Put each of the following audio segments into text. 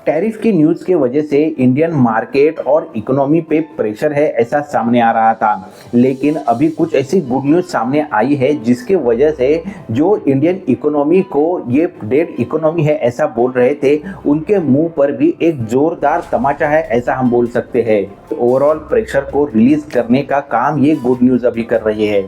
Tariff की news के वजह से इंडियन मार्केट और इकोनॉमी पे प्रेशर है ऐसा सामने आ रहा था, लेकिन अभी कुछ ऐसी गुड न्यूज़ सामने आई है जिसके वजह से जो इंडियन इकोनॉमी को ये डेड इकोनॉमी है ऐसा बोल रहे थे, उनके मुंह पर भी एक जोरदार तमाचा है ऐसा हम बोल सकते हैं। ओवरऑल प्रेशर को रिलीज करने का काम ये गुड न्यूज़ अभी कर रही है।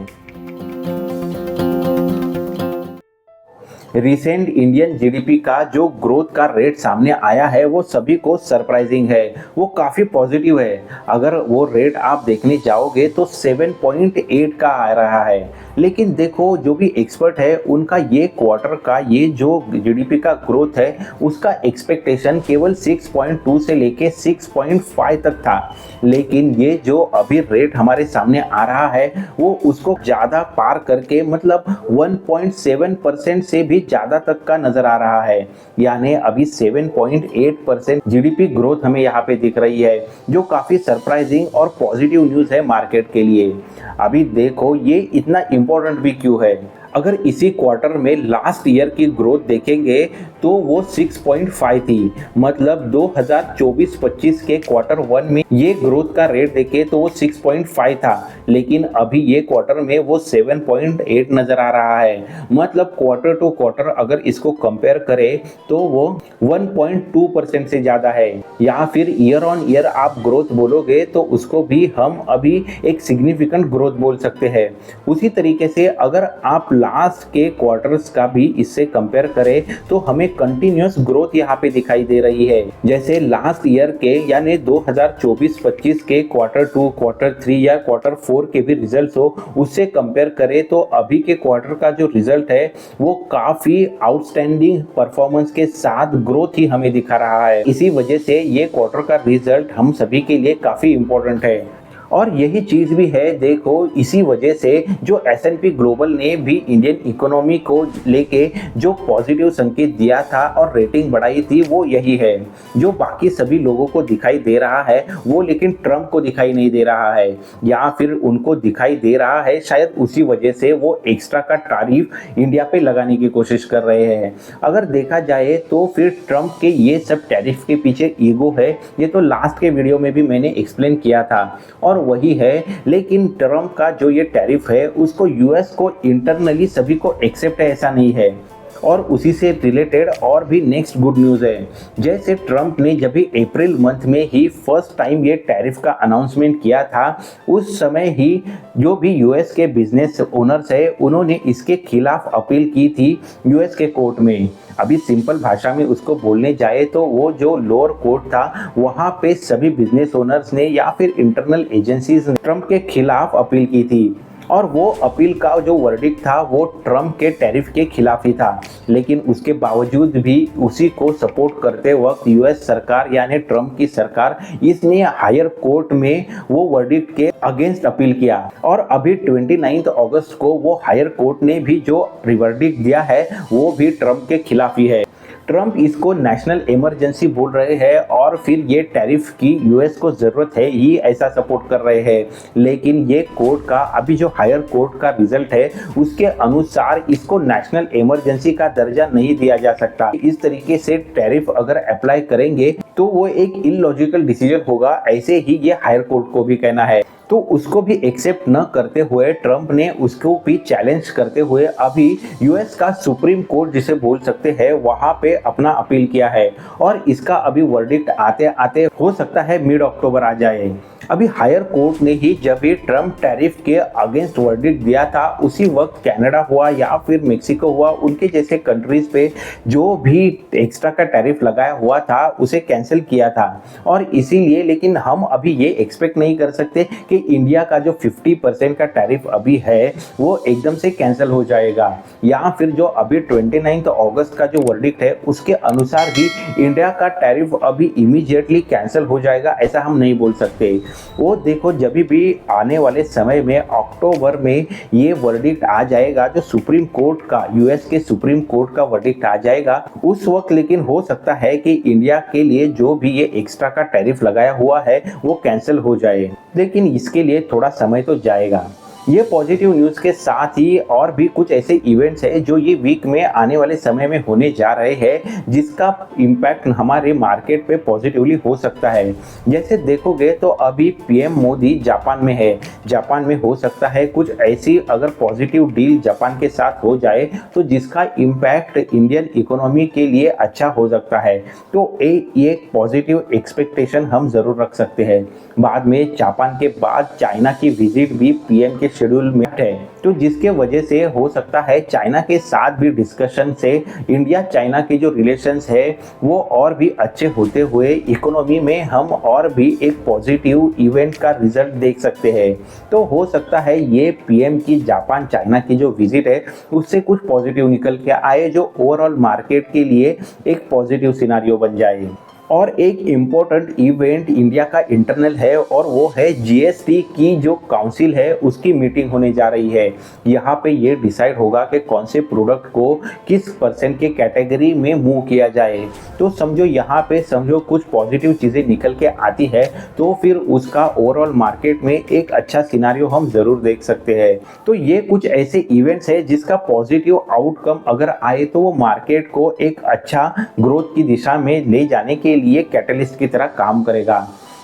रिसेंट इंडियन जीडीपी का जो ग्रोथ का रेट सामने आया है वो सभी को सरप्राइजिंग है, वो काफ़ी पॉजिटिव है। अगर वो रेट आप देखने जाओगे तो 7.8 का आ रहा है, लेकिन देखो जो भी एक्सपर्ट है उनका ये क्वार्टर का ये जो जीडीपी का ग्रोथ है उसका एक्सपेक्टेशन केवल 6.2 से लेके 6.5 तक था, लेकिन ये जो अभी रेट हमारे सामने आ रहा है वो उसको ज़्यादा पार करके मतलब 1.7% से भी ज़्यादा तक का नज़र आ रहा है। यानी अभी 7.8% जीडीपी ग्रोथ हमें यहाँ पे दिख रही है, जो काफ़ी सरप्राइजिंग और पॉजिटिव न्यूज़ है मार्केट के लिए। अभी देखो ये इतना इम्पोर्टेंट भी क्यों है। अगर इसी क्वार्टर में लास्ट ईयर की ग्रोथ देखेंगे तो वो 6.5 थी, मतलब 2024-25 के क्वार्टर वन में ये ग्रोथ का रेट देखे तो वो 6.5 था, लेकिन अभी ये क्वार्टर में वो 7.8 नजर आ रहा है। मतलब क्वार्टर टू क्वार्टर अगर इसको कंपेयर करें तो वो 1.2% से ज़्यादा है, या फिर ईयर ऑन ईयर आप ग्रोथ बोलोगे तो उसको भी हम अभी एक सिग्निफिकेंट ग्रोथ बोल सकते हैं। उसी तरीके से अगर आप लास्ट के क्वार्टर्स का भी इससे कंपेयर करें तो हमें कंटिन्यूअस ग्रोथ यहाँ पे दिखाई दे रही है। जैसे लास्ट ईयर के यानी 2024-25 के क्वार्टर टू, क्वार्टर थ्री या क्वार्टर फोर के भी रिजल्ट्स हो, उससे कंपेयर करें तो अभी के क्वार्टर का जो रिजल्ट है वो काफी आउटस्टैंडिंग परफॉर्मेंस के साथ ग्रोथ ही हमें दिखा रहा है। इसी वजह से ये क्वार्टर का रिजल्ट हम सभी के लिए काफी इंपॉर्टेंट है। और यही चीज़ भी है, देखो इसी वजह से जो S&P ग्लोबल ने भी इंडियन इकोनॉमी को लेके जो पॉजिटिव संकेत दिया था और रेटिंग बढ़ाई थी वो यही है। जो बाकी सभी लोगों को दिखाई दे रहा है वो लेकिन ट्रम्प को दिखाई नहीं दे रहा है, या फिर उनको दिखाई दे रहा है शायद उसी वजह से वो एक्स्ट्रा का टैरिफ इंडिया पे लगाने की कोशिश कर रहे हैं। अगर देखा जाए तो फिर ट्रम्प के ये सब टैरिफ के पीछे ईगो है, ये तो लास्ट के वीडियो में भी मैंने एक्सप्लेन किया था और वही है। लेकिन ट्रम्प का जो ये टैरिफ है उसको यूएस को इंटरनली सभी को एक्सेप्ट है ऐसा नहीं है। और उसी से रिलेटेड और भी नेक्स्ट गुड न्यूज़ है। जैसे ट्रम्प ने जब भी अप्रैल मंथ में ही फर्स्ट टाइम ये टैरिफ का अनाउंसमेंट किया था, उस समय ही जो भी यूएस के बिजनेस ओनर्स है उन्होंने इसके खिलाफ अपील की थी यूएस के कोर्ट में। अभी सिंपल भाषा में उसको बोलने जाए तो वो जो लोअर कोर्ट था वहाँ पे सभी बिजनेस ओनर्स ने या फिर इंटरनल एजेंसीज ने ट्रम्प के खिलाफ अपील की थी, और वो अपील का जो वर्डिक्ट था वो ट्रम्प के टैरिफ के खिलाफ ही था। लेकिन उसके बावजूद भी उसी को सपोर्ट करते वक्त यूएस सरकार यानी ट्रम्प की सरकार इसने हायर कोर्ट में वो वर्डिक्ट के अगेंस्ट अपील किया, और अभी 29 अगस्त को वो हायर कोर्ट ने भी जो वर्डिक्ट दिया है वो भी ट्रम्प के खिलाफ ही है। ट्रम्प इसको नेशनल इमरजेंसी बोल रहे हैं और फिर ये टैरिफ की यूएस को ज़रूरत है ही ऐसा सपोर्ट कर रहे हैं। लेकिन ये कोर्ट का अभी जो हायर कोर्ट का रिजल्ट है उसके अनुसार इसको नेशनल इमरजेंसी का दर्जा नहीं दिया जा सकता। इस तरीके से टैरिफ अगर अप्लाई करेंगे तो वो एक इलॉजिकल डिसीजन होगा, ऐसे ही ये हायर कोर्ट को भी कहना है। तो उसको भी एक्सेप्ट न करते हुए ट्रम्प ने उसको भी चैलेंज करते हुए अभी यूएस का सुप्रीम कोर्ट जिसे बोल सकते हैं वहां पे अपना अपील किया है, और इसका अभी वर्डिक्ट आते आते हो सकता है मिड अक्टूबर आ जाए। अभी हायर कोर्ट ने ही जब भी ट्रम्प टैरिफ के अगेंस्ट वर्डिक्ट दिया था उसी वक्त कनाडा हुआ या फिर मेक्सिको हुआ, उनके जैसे कंट्रीज पे जो भी एक्स्ट्रा का टैरिफ लगाया हुआ था उसे कैंसिल किया था। और इसीलिए लेकिन हम अभी ये एक्सपेक्ट नहीं कर सकते कि इंडिया का जो 50% का टैरिफ अभी है वो एकदम से कैंसिल हो जाएगा, या फिर जो अभी 29 अगस्त का जो वर्डिक्ट है उसके अनुसार ही इंडिया का टैरिफ अभी इमीडिएटली कैंसिल हो जाएगा ऐसा हम नहीं बोल सकते। वो देखो जब भी आने वाले समय में अक्टूबर में ये वर्डिक्ट आ जाएगा, जो सुप्रीम कोर्ट का यूएस के सुप्रीम कोर्ट का वर्डिक्ट आ जाएगा उस वक्त लेकिन हो सकता है कि इंडिया के लिए जो भी ये एक्स्ट्रा का टैरिफ लगाया हुआ है वो कैंसिल हो जाए, लेकिन इसके लिए थोड़ा समय तो जाएगा। ये पॉजिटिव न्यूज़ के साथ ही और भी कुछ ऐसे इवेंट्स हैं जो ये वीक में आने वाले समय में होने जा रहे हैं, जिसका इम्पैक्ट हमारे मार्केट पे पॉजिटिवली हो सकता है। जैसे देखोगे तो अभी पीएम मोदी जापान में है। जापान में हो सकता है कुछ ऐसी अगर पॉजिटिव डील जापान के साथ हो जाए तो जिसका इम्पैक्ट इंडियन इकोनॉमी के लिए अच्छा हो सकता है। तो एक पॉजिटिव एक्सपेक्टेशन हम ज़रूर रख सकते हैं। बाद में जापान के बाद चाइना की विजिट भी पीएम के शेड्यूल में है, तो जिसके वजह से हो सकता है चाइना के साथ भी डिस्कशन से इंडिया चाइना के जो रिलेशंस है वो और भी अच्छे होते हुए इकोनॉमी में हम और भी एक पॉजिटिव इवेंट का रिजल्ट देख सकते हैं। तो हो सकता है ये पीएम की जापान चाइना की जो विजिट है उससे कुछ पॉजिटिव निकल के आए, जो ओवरऑल मार्केट के लिए एक पॉजिटिव सिनारियो बन जाए। और एक इम्पोर्टेंट इवेंट इंडिया का इंटरनल है और वो है जीएसटी की जो काउंसिल है उसकी मीटिंग होने जा रही है। यहाँ पे ये डिसाइड होगा कि कौन से प्रोडक्ट को किस परसेंट के कैटेगरी में मूव किया जाए। तो समझो यहाँ पे समझो कुछ पॉजिटिव चीज़ें निकल के आती है तो फिर उसका ओवरऑल मार्केट में एक अच्छा सिनारियो हम ज़रूर देख सकते हैं। तो ये कुछ ऐसे इवेंट्स है जिसका पॉजिटिव आउटकम अगर आए तो वो मार्केट को एक अच्छा ग्रोथ की दिशा में ले जाने के लिए कैटलिस्ट की तरह काम करेगा।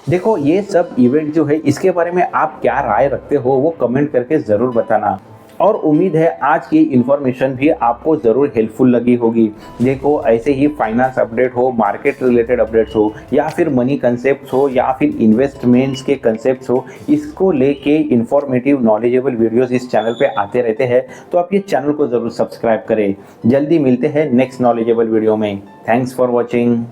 देखो ये सब इवेंट जो है इसके बारे में आप क्या राय रखते हो वो कमेंट करके ज़रूर बताना। और उम्मीद है आज की इन्फॉर्मेशन भी आपको ज़रूर हेल्पफुल लगी होगी। देखो ऐसे ही फाइनेंस अपडेट हो, मार्केट रिलेटेड अपडेट्स हो या फिर मनी कंसेप्ट हो या फिर इन्वेस्टमेंट्स के कंसेप्ट हो, इसको लेके इन्फॉर्मेटिव नॉलेजेबल वीडियोस इस चैनल पे आते रहते हैं। तो आप ये चैनल को ज़रूर सब्सक्राइब करें। जल्दी मिलते हैं नेक्स्ट नॉलेजेबल वीडियो में। Thanks for watching.